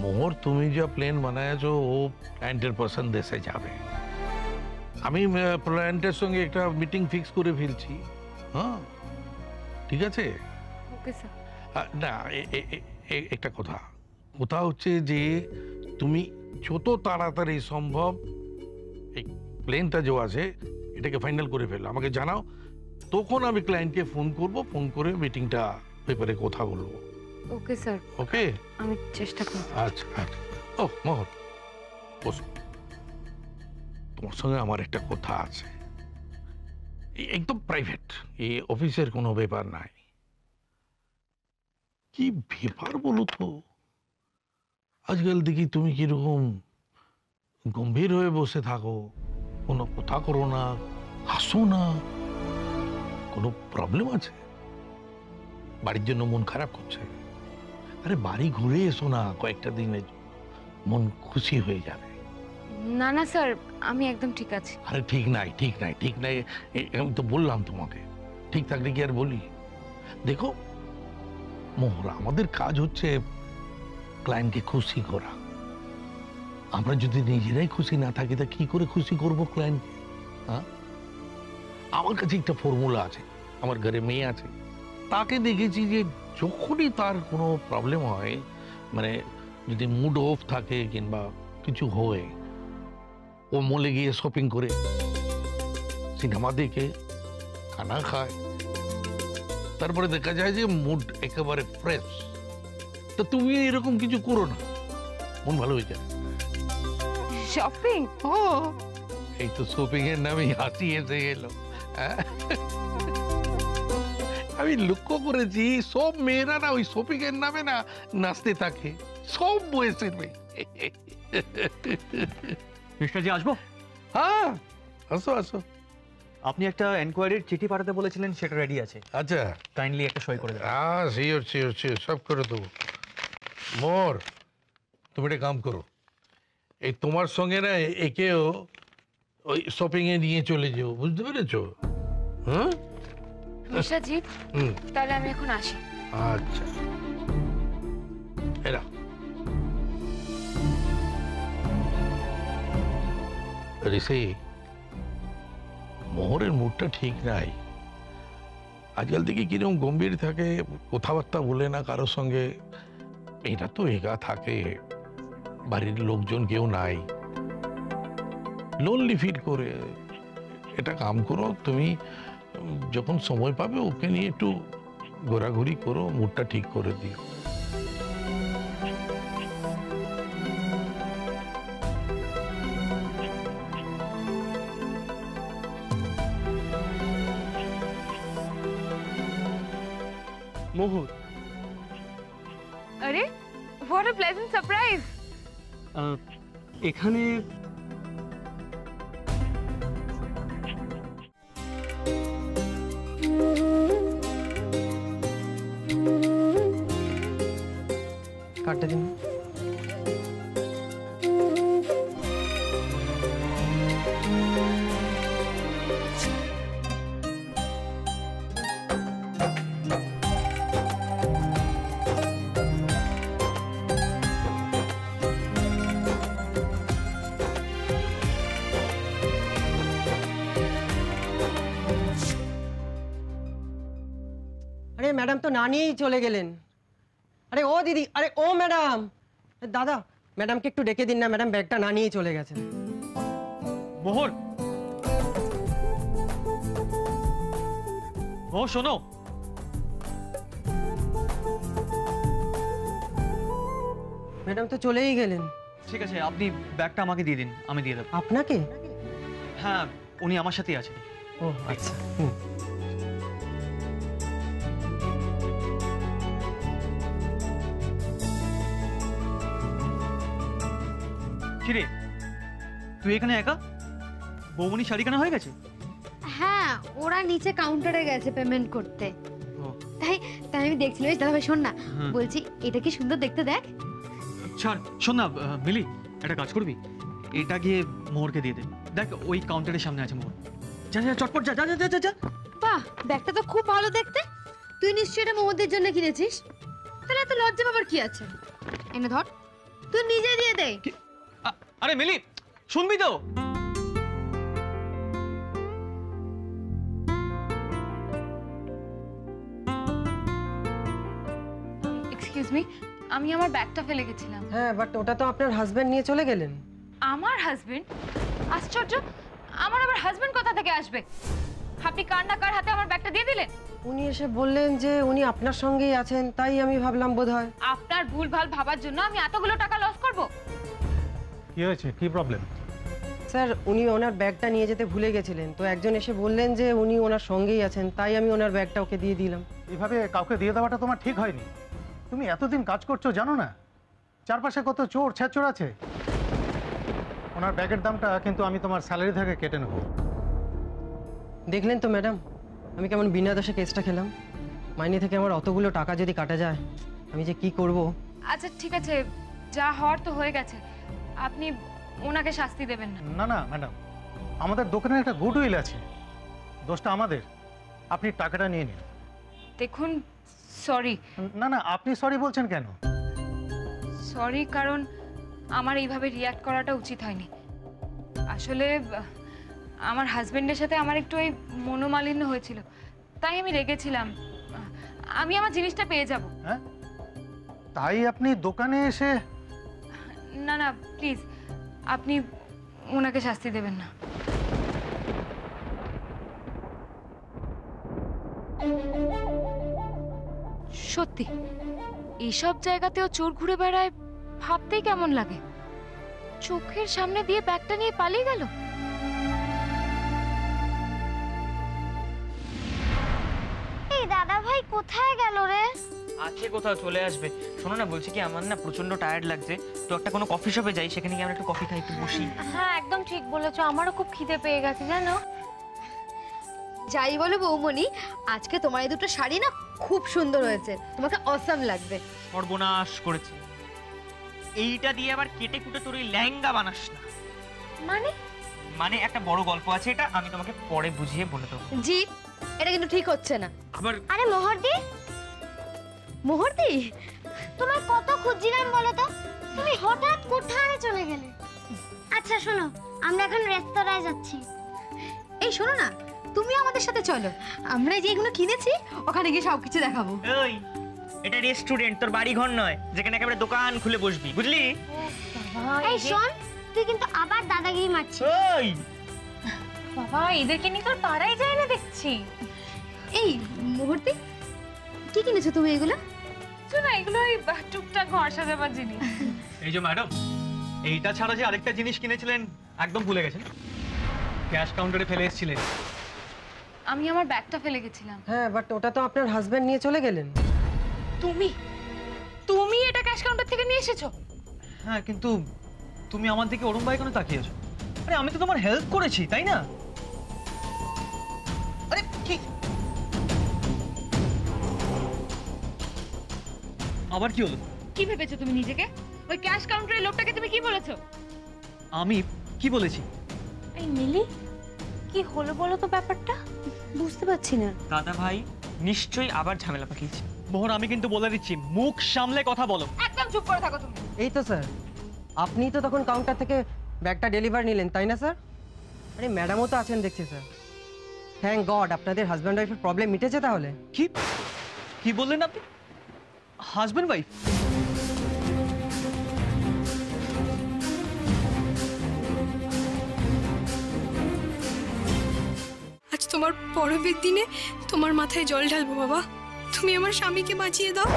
মোহর, তুমি যা প্ল্যান বানায়াছো ও ক্লায়েন্টের পছন্দ দেশে যাবে। আমি ক্লায়েন্টের সঙ্গে একটা মিটিং ফিক্স করে ফেলছি। হ্যাঁ, ঠিক আছে। Okay sir. না, একটা কথা হচ্ছে যে তুমি যত তাড়াতাড়ি সম্ভব এই প্লেনটা যে আছে এটাকে ফাইনাল করে ফেলো, আমাকে জানাও। তখন আমি ক্লায়েন্টকে ফোন করব, ফোন করে মিটিংটা ব্যাপারে কথা বলবো। Okay sir. ওকে, আমি চেষ্টা করব। আচ্ছা আচ্ছা। ও মোহর, বসো। তোমার সঙ্গে আমার একটা কথা আছে, একদম প্রাইভেট, এই অফিসের কোনো ব্যাপার নাই। কি ব্যাপার বলো তো, আজকাল দেখি তুমি কিরকম গম্ভীর হয়ে বসে থাকো, কোনো কথা করো না, হাসো না। কোনো প্রবলেম আছে? বাড়ির জন্য মন খারাপ করছে? আরে বাড়ি ঘুরে এসো না কয়েকটা দিনের, মন খুশি হয়ে যাবে। না না স্যার, আমি একদম ঠিক আছি। আরে ঠিক নাই, ঠিক নাই, ঠিক নাই, আমি তো বললাম তোমাকে। ঠিক থাকলে কি আর বলি? দেখো মোহরা, আমাদের কাজ হচ্ছে ক্লায়েন্টকে খুশি করা। আমরা যদি নিজেরাই খুশি না থাকি তা কি করে খুশি করবো ক্লায়েন্টকে? হ্যাঁ, আমার কাছে একটা ফর্মুলা আছে। আমার ঘরে মেয়ে আছে, তাকে দেখেছি যে যখনই তার কোনো প্রবলেম হয়, মানে যদি মুড অফ থাকে কিংবা কিছু হয়, ও মলে গিয়ে শপিং করে, সিনেমা দেখে, খানা খায়, তারপরে দেখা যায় যে মুড একেবারে ফ্রেশ। তো তুমি এরকম কিছু করো না, মন ভালো হয়ে যায়। শপিং? এই তো শপিং এর নামে হাসি এসে গেল। আমি লক্ষ্য করেছি সব মেয়েরা না ওই শপিং এর নামে না নাচতে থাকে, সব বয়সের মেয়ে। মিস্টার জি, আসবো? হ্যাঁ, আসো আসো। আপনি একটা এনকোয়ারির চিঠি পাঠাতে বলেছিলেন, সেটা রেডি আছে। আচ্ছা, কাইন্ডলি একটা সই করে দেন। হ্যাঁ, শিওর শিওর শিওর, সব করে দেবো। মোর, তুমি একটা কাম করো, এই তোমার সঙ্গে না একেও ওই শপিং এ নিয়ে চলে যাও, বুঝতে পেরেছো? হ্যাঁ জি, তাহলে আমি এখন আসি। আচ্ছা, এরা ঋষি, মোহরের মুডটা ঠিক নাই। আজকাল থেকে কিরকম গম্ভীর থাকে, কথাবার্তা বলে না কারোর সঙ্গে। এটা তো একা থাকে, বাড়ির লোকজন কেউ নাই, লোনলি ফিল করে। এটা কাম করো, তুমি যখন সময় পাবে ওকে নিয়ে একটু ঘোরাঘুরি করো, মুডটা ঠিক করে দিও। মোহর, আরে হোয়াট আ প্লেজেন্ট সারপ্রাইজ। এখানে কাটতে দিন। अरे मैडम तो नानी ही चले गेलेन। अरे ओ दीदी, अरे ओ मैडम, दादा मैडम के एकटू डेके दिन ना, मैडम बैगटा ना निये चले गेছেন। মোহর, মোহর শোনো। मैडम तो चले ही गेलेন। ঠিক আছে, আপনি ব্যাগটা আমাকে দিয়ে দিন, আমি দিয়ে দেব। আপনাকে? হ্যাঁ, উনি আমার সাথেই আছেন। ও আচ্ছা। কিরে, তুই এখানে একা? বৌমনি শাড়ি কেনা হয়ে গেছে? হ্যাঁ, ওরা নিচে কাউন্টারে গেছে পেমেন্ট করতে। তাই তাই আমি দেখছিলাম। দাদা ভাই শোন না, বলছি এটা কি সুন্দর দেখতে, দেখ। ছাড়, শোন না মিলি, একটা কাজ করবি, এটা গিয়ে মোহরকে দিয়ে দে। দেখ ওই কাউন্টারের সামনে আছে মোহর। যা যা, চটপট যা যা যা যা যা। বাহ, ব্যাগটা তো খুব ভালো দেখতে। তুই নিশ্চয়ই এটা মোহরদের জন্য কিনেছিস। তাহলে এত লজ্জা পাবার কি আছে? এনে ধর। তুই নিজে দিয়ে দে। আরে মিলি শুনবি তো? এক্সকিউজ মি, আমি আমার ব্যাগটা ফেলে গেছিলাম। হ্যাঁ, বাট ওটা তো আপনার হাজবেন্ড নিয়ে চলে গেলেন। আমার হাজবেন্ড? আশ্চর্য, আমার আবার হাজবেন্ড কোথা থেকে আসবে? আপনি কার না কার হাতে আমার ব্যাগটা দিয়ে দিলেন। উনি এসে বললেন যে উনি আপনার সঙ্গেই আছেন, তাই আমি ভাবলাম বোধহয়। আপনার ভুলভাল ভাবার জন্য আমি এতগুলো টাকা লস করব? কি হয়েছে, কি প্রবলেম? স্যার, উনি ওনার ব্যাগটা নিয়ে যেতে ভুলে গেছিলেন, তো একজন এসে বললেন যে উনি ওনার সঙ্গেই আছেন, তাই আমি ওনার ব্যাগটা ওকে দিয়ে দিলাম। এভাবে কাউকে দিয়ে দেওয়াটা তোমার ঠিক হয়নি। তুমি এতদিন কাজ করছো জানো না চারপাশে কত চোর ছেচোর আছে। ওনার ব্যাগের দামটা কিন্তু আমি তোমার স্যালারি থেকে কেটে নেব। দেখলেন তো ম্যাডাম, আমি কেমন বিনা দোষে কেসটা খেলাম। মাইনে থেকে আমার অতগুলো টাকা যদি কাটা যায়, আমি যে কি করব। আচ্ছা ঠিক আছে, যা হওয়ার তো হয়ে গেছে, আপনি ওনাকে শাস্তি দেবেন না। না না ম্যাডাম, আমাদের দোকানে একটা গুডউইল আছে, দোষটা আমাদের। আপনি টাকাটা নিয়ে নিন। দেখুন, সরি। না না, আপনি সরি বলছেন কেন? সরি কারণ আমার এইভাবে রিয়্যাক্ট করাটা উচিত হয়নি। আসলে আমার হাজবেন্ডের সাথে আমার একটু এই মনোমালিন্য হয়েছিল, তাই আমি রেগেছিলাম। আমি আমার জিনিসটা পেয়ে যাব। হ্যাঁ, তাই আপনি দোকানে এসে? না না, প্লিজ আপনি ওনাকে শাস্তি দেবেন না। সত্যি এইসব জায়গাতেও চোর ঘুরে বেড়ায়, ভাবতেই কেমন লাগে। চোখের সামনে দিয়ে ব্যাগটা নিয়ে পালিয়ে গেল। এই দাদা ভাই কোথায় গেল রে? আছে কোথাও, চলে আসবে। শোনো না, বলছি কি আমার না প্রচন্ড টায়ার্ড লাগছে, তো একটা কোনো কফি শপে যাই, সেখানে গিয়ে আমরা একটু কফি খাই, একটু বসি। হ্যাঁ একদম ঠিক বলেছো, আমারও খুব খিদে পেয়ে গেছে জানো। যাই বলো বৌমনি, আজকে তোমার এই দুটো শাড়ি না খুব সুন্দর হয়েছে, তোমাকে অসাম লাগবে। সর্বনাশ করেছে, এইটা দিয়ে আবার কেটে কুটে তোর ওই লেহেঙ্গা বানাস না। মানে? মানে একটা বড় গল্প আছে, এটা আমি তোমাকে পরে বুঝিয়ে বলে দেবো। জি, এটা কিন্তু ঠিক হচ্ছে না। আবার আরে মোহরদি, মোহরদি, তোমায় কত খুঁজছিলাম বলো তো, তুমি হঠাৎ কোথায় চলে গেলে? আচ্ছা শোনো, আমরা এখন রেস্তোরাঁয় যাচ্ছি। এই শোনো না, তুমি আমাদের সাথে চলো, আমরা যেগুলো কিনেছি ওখানে গিয়ে সবকিছু দেখাবো। ওই এটা রেস্টুরেন্ট, তোর বাড়ি ঘর নয় যেখানে একেবারে দোকান খুলে বসবি, বুঝলি? এই শোন, তুই কিন্তু আবার দাদাগিরি মারছিস। ওই বাবা, এদেরকে নিয়ে তোর পাড়াই যায় না দেখছি। এই মুহূর্তে কি কিনেছো তুমি এগুলো? শোনা, এগুলো ওই টুকটাক ঘর সাজাবার জিনিস। এই যে ম্যাডাম, এইটা ছাড়া যে আরেকটা জিনিস কিনেছিলেন একদম ভুলে গেছেন, ক্যাশ কাউন্টারে ফেলে এসেছিলেন। আমি আমার ব্যাগটা ফেলে গেছিলাম। হ্যাঁ, বাট ওটা তো আপনার হাজবেন্ড নিয়ে চলে গেলেন। তুমি তুমি এটা ক্যাশ কাউন্টার থেকে নিয়ে এসেছো? হ্যাঁ, কিন্তু তুমি আমার দিকে ওরম ভাই কেন তাকিয়েছো? আরে আমি তো তোমার হেল্প করেছি, তাই না? আরে কি আবার কি হলো? কি ভেবেছো তুমি নিজেকে? ওই ক্যাশ কাউন্টারের লোকটাকে তুমি কি বলেছো? আমি কি বলেছি? এই মিলি, কি হলো বলো তো ব্যাপারটা? বুঝতে পারছি না। দাদা ভাই নিশ্চয়ই আবার ঝামেলা পাকিয়েছে। মোহন, আমি কিন্তু বলে দিচ্ছি, মুখ সামলে কথা বলো। একদম চুপ করে থাকো তুমি। এই তো স্যার, আপনিই তো তখন কাউন্টার থেকে ব্যাগটা ডেলিভার নিলেন, তাই না স্যার? আরে ম্যাডামও তো আছেন দেখছি স্যার। থ্যাংক গড, আপনাদের হাজব্যান্ড ওয়াইফের প্রবলেম মিটেছে তাহলে। কি কি বললেন আপনি? Husband wife? আজ তোমার পরবের দিনে তোমার মাথায় জল ঢালবো বাবা, তুমি আমার স্বামীকে বাঁচিয়ে দাও।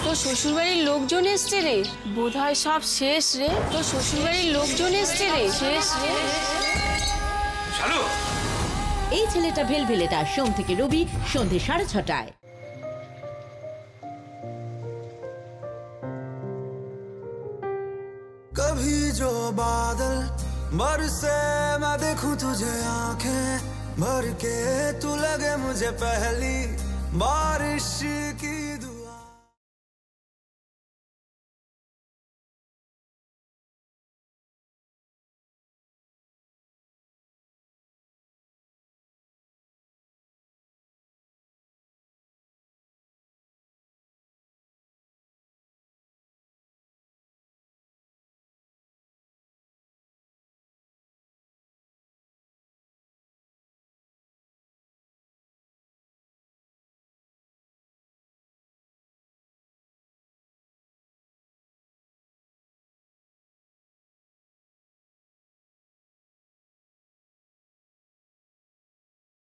তোর শ্বশুরবাড়ির লোকজন এসছে রে, বোধহয় সব শেষ রে। তোর শ্বশুরবাড়ির লোকজন এসছে রে, শেষ রে। এই ছেলেটা ভেলভেলেটা, সোম থেকে রবি সন্ধ্যে 6:30। कभी जो बादल बरसे मैं देखूं तुझे आंखें भर के, तू लगे मुझे पहली बारिश की